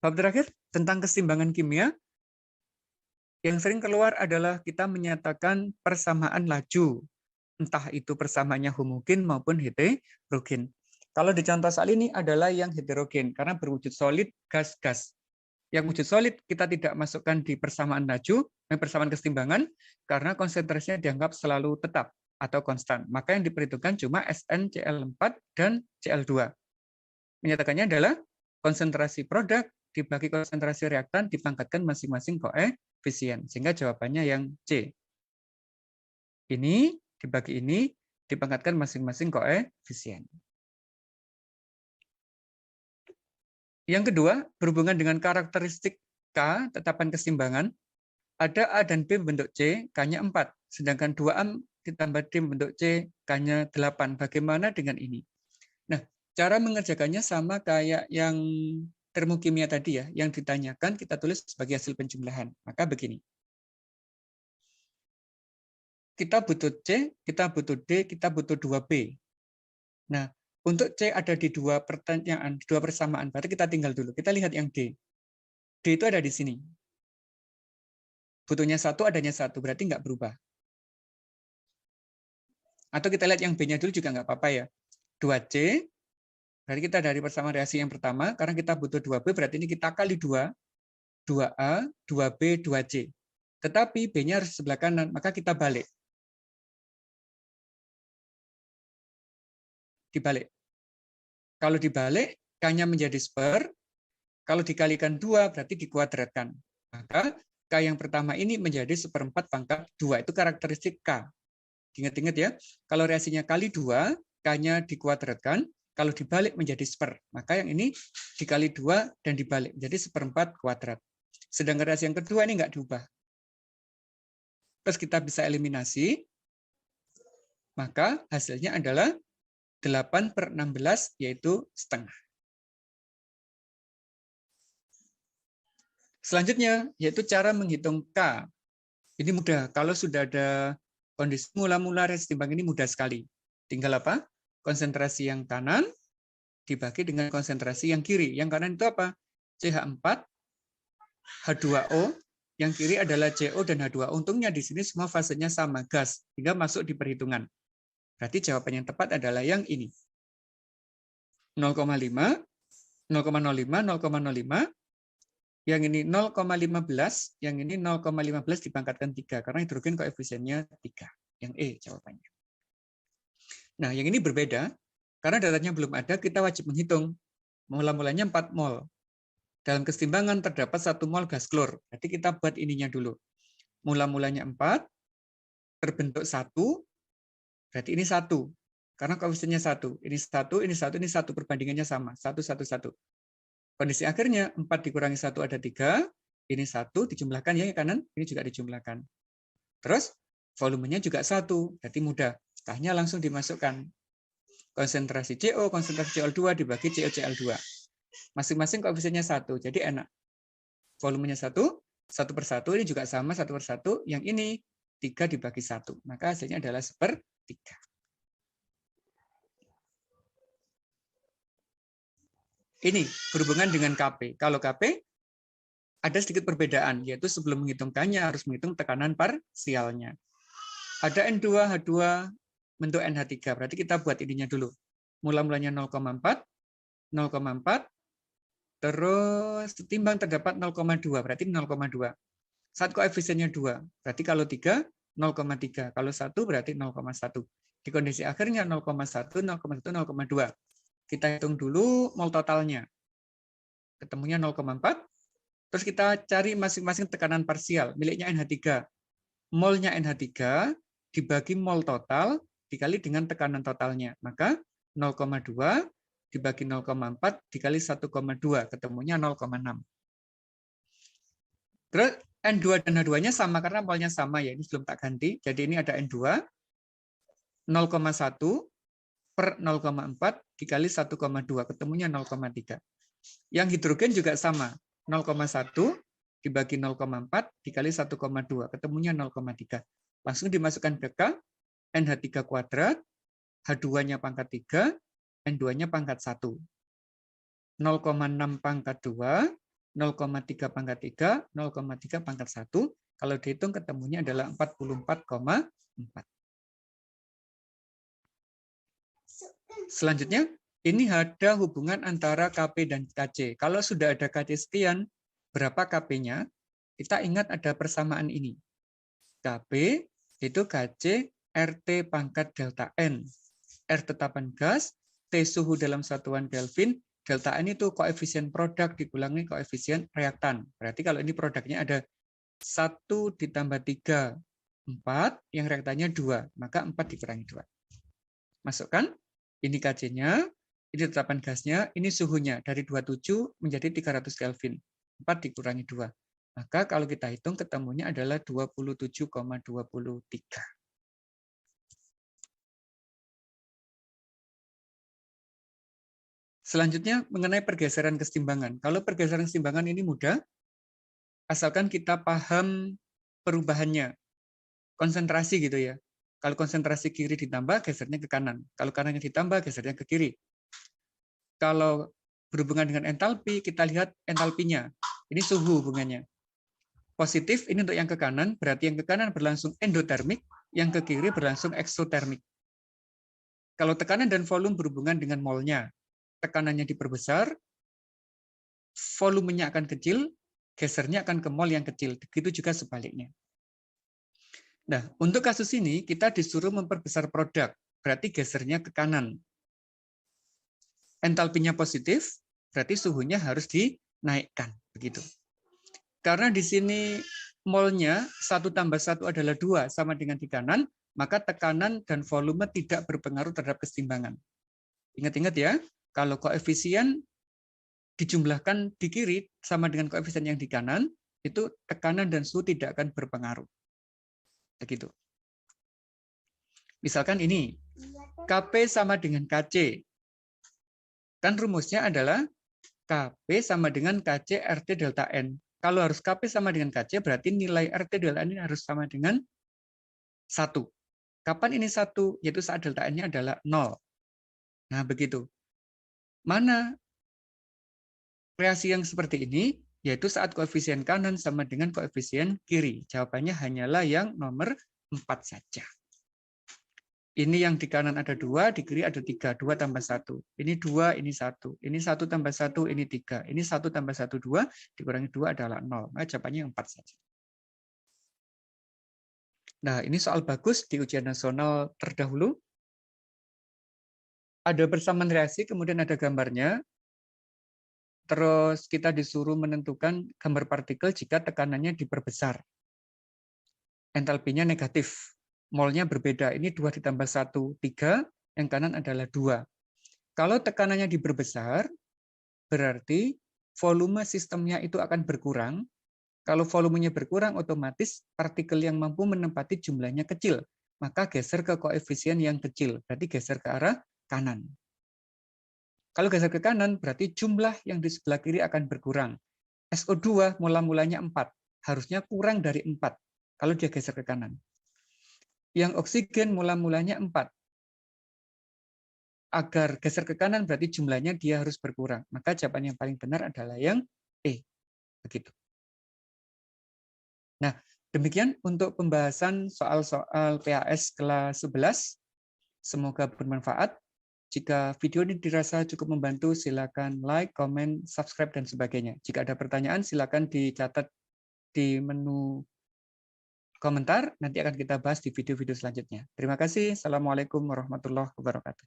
Bab terakhir tentang keseimbangan kimia. Yang sering keluar adalah kita menyatakan persamaan laju. Entah itu persamaannya homogen maupun heterogen. Kalau di contoh soal ini adalah yang heterogen, karena berwujud solid, gas-gas. Yang wujud solid kita tidak masukkan di persamaan laju, persamaan keseimbangan, karena konsentrasinya dianggap selalu tetap atau konstan. Maka yang diperhitungkan cuma SnCl4 dan Cl2. Menyatakannya adalah konsentrasi produk dibagi konsentrasi reaktan dipangkatkan masing-masing koefisien. Sehingga jawabannya yang C. Ini dibagi ini dipangkatkan masing-masing koefisien. Yang kedua, berhubungan dengan karakteristik K, tetapan keseimbangan, ada A dan B membentuk C, K-nya 4. Sedangkan 2A ditambah D membentuk C, K-nya 8. Bagaimana dengan ini? Nah, cara mengerjakannya sama kayak yang termokimia tadi ya, yang ditanyakan kita tulis sebagai hasil penjumlahan. Maka begini. Kita butuh C, kita butuh D, kita butuh 2B. Nah, untuk C ada di dua pertanyaan, dua persamaan. Berarti kita tinggal dulu. Kita lihat yang D. D itu ada di sini. Butuhnya 1, adanya 1. Berarti nggak berubah. Atau kita lihat yang B-nya dulu juga nggak apa-apa ya. 2C, berarti kita dari persamaan reaksi yang pertama. Karena kita butuh 2B, berarti ini kita kali 2. 2A, 2B, 2C. Tetapi B-nya harus sebelah kanan, maka kita balik. Dibalik. Kalau dibalik, K-nya menjadi sper. Kalau dikalikan 2, berarti dikuadratkan. Maka K yang pertama ini menjadi 1/4 pangkat 2. Itu karakteristik K. Ingat-ingat ya, kalau reaksinya kali 2, K-nya dikuadratkan. Kalau dibalik menjadi sper. Maka yang ini dikali 2 dan dibalik. Jadi 1/4 kuadrat. Sedangkan reaksi yang kedua ini nggak diubah. Terus kita bisa eliminasi. Maka hasilnya adalah 8/16, yaitu setengah. Selanjutnya, yaitu cara menghitung K. Ini mudah. Kalau sudah ada kondisi mula-mula reaksi timbang ini mudah sekali. Tinggal apa? Konsentrasi yang kanan dibagi dengan konsentrasi yang kiri. Yang kanan itu apa? CH4, H2O. Yang kiri adalah CO dan H2O. Untungnya di sini semua fasenya sama, gas. Hingga masuk di perhitungan. Berarti jawaban yang tepat adalah yang ini. 0,5, 0,05, 0,05. Yang ini 0,15, yang ini 0,15 dipangkatkan 3, karena hidrogen koefisiennya 3. Yang E jawabannya. Nah, yang ini berbeda, karena datanya belum ada, kita wajib menghitung. Mula-mulanya 4 mol. Dalam keseimbangan terdapat 1 mol gas klor. Jadi kita buat ininya dulu. Mula-mulanya 4, terbentuk 1, berarti ini 1. Karena koefisiennya 1. Ini 1, ini 1, ini 1. Perbandingannya sama. 1, 1, 1. Kondisi akhirnya 4 dikurangi 1 ada 3, ini 1 dijumlahkan ya kanan, ini juga dijumlahkan. Terus volumenya juga 1, berarti mudah. K-nya langsung dimasukkan. Konsentrasi CO, konsentrasi Cl2 dibagi COCl2. Masing-masing koefisiennya 1, jadi enak. Volumenya 1, 1/1, ini juga sama 1/1, yang ini 3 dibagi 1. Maka hasilnya adalah 1/3. Ini berhubungan dengan KP. Kalau KP ada sedikit perbedaan, yaitu sebelum menghitung K-nya harus menghitung tekanan parsialnya. Ada N2, H2, bentuk NH3. Berarti kita buat ininya dulu. Mula-mulanya 0,4, 0,4, terus timbang terdapat 0,2, berarti 0,2. Saat koefisiennya 2, berarti kalau 3, 0,3. Kalau 1, berarti 0,1. Di kondisi akhirnya 0,1, 0,1, 0,2. Kita hitung dulu mol totalnya. Ketemunya 0,4. Terus kita cari masing-masing tekanan parsial. Miliknya NH3. Molnya NH3 dibagi mol total dikali dengan tekanan totalnya. Maka 0,2 dibagi 0,4 dikali 1,2. Ketemunya 0,6. Terus N2 dan H2-nya sama karena molnya sama ya. Ini belum tak ganti. Jadi ini ada N2 0,1 per 0,4 dikali 1,2, ketemunya 0,3. Yang hidrogen juga sama, 0,1 dibagi 0,4 dikali 1,2, ketemunya 0,3. Langsung dimasukkan ke K, NH3 kuadrat, H2-nya pangkat 3, N2-nya pangkat 1. 0,6 pangkat 2 0,3 pangkat 3, 0,3 pangkat 1. Kalau dihitung ketemunya adalah 44,4. Selanjutnya, ini ada hubungan antara KP dan KC. Kalau sudah ada KC sekian, berapa KP-nya? Kita ingat ada persamaan ini. KP itu KC RT pangkat delta N. R tetapan gas, T suhu dalam satuan Kelvin, delta N itu koefisien produk dikurangi koefisien reaktan. Berarti kalau ini produknya ada 1 ditambah 3, 4, yang reaktannya 2, maka 4 dikurangi 2. Masukkan, ini KC-nya, ini tetapan gasnya, ini suhunya dari 27 menjadi 300 Kelvin. 4 dikurangi 2. Maka kalau kita hitung ketemunya adalah 27,23. Selanjutnya mengenai pergeseran kesetimbangan. Kalau pergeseran kesetimbangan ini mudah, asalkan kita paham perubahannya. Konsentrasi gitu ya. Kalau konsentrasi kiri ditambah, gesernya ke kanan. Kalau kanannya ditambah, gesernya ke kiri. Kalau berhubungan dengan entalpi, kita lihat entalpinya. Ini suhu hubungannya. Positif ini untuk yang ke kanan, berarti yang ke kanan berlangsung endotermik, yang ke kiri berlangsung eksotermik. Kalau tekanan dan volume berhubungan dengan molnya, tekanannya diperbesar, volumenya akan kecil, gesernya akan ke mol yang kecil. Begitu juga sebaliknya. Nah, untuk kasus ini kita disuruh memperbesar produk, berarti gesernya ke kanan. Entalpinya positif, berarti suhunya harus dinaikkan, begitu. Karena di sini molnya 1 tambah 1 adalah 2 sama dengan di kanan, maka tekanan dan volume tidak berpengaruh terhadap kesetimbangan. Ingat-ingat ya, kalau koefisien dijumlahkan di kiri sama dengan koefisien yang di kanan, itu tekanan dan suhu tidak akan berpengaruh. Begitu. Misalkan ini, KP sama dengan KC. Kan rumusnya adalah KP sama dengan KC RT delta N. Kalau harus KP sama dengan KC, berarti nilai RT delta N ini harus sama dengan 1. Kapan ini 1? Yaitu saat delta N-nya adalah 0. Nah, begitu. Mana reaksi yang seperti ini? Yaitu saat koefisien kanan sama dengan koefisien kiri. Jawabannya hanyalah yang nomor 4 saja. Ini yang di kanan ada 2, di kiri ada 3. 2 tambah 1. Ini 2, ini 1. Ini 1 tambah 1, ini 3. Ini 1 tambah 1, 2. Dikurangi 2 adalah 0. Nah, jawabannya 4 saja. Nah, ini soal bagus di ujian nasional terdahulu. Ada persamaan reaksi, kemudian ada gambarnya. Terus kita disuruh menentukan gambar partikel jika tekanannya diperbesar. Entalpinya negatif. Molnya berbeda. Ini 2 ditambah 1, 3. Yang kanan adalah 2. Kalau tekanannya diperbesar, berarti volume sistemnya itu akan berkurang. Kalau volumenya berkurang, otomatis partikel yang mampu menempati jumlahnya kecil. Maka geser ke koefisien yang kecil. Berarti geser ke arah kanan. Kalau geser ke kanan, berarti jumlah yang di sebelah kiri akan berkurang. SO2 mula-mulanya 4. Harusnya kurang dari 4 kalau dia geser ke kanan. Yang oksigen mula-mulanya 4. Agar geser ke kanan, berarti jumlahnya dia harus berkurang. Maka jawaban yang paling benar adalah yang E. Begitu. Nah, demikian untuk pembahasan soal-soal PAS kelas 11. Semoga bermanfaat. Jika video ini dirasa cukup membantu, silakan like, komen, subscribe, dan sebagainya. Jika ada pertanyaan, silakan dicatat di menu komentar. Nanti akan kita bahas di video-video selanjutnya. Terima kasih. Assalamualaikum warahmatullahi wabarakatuh.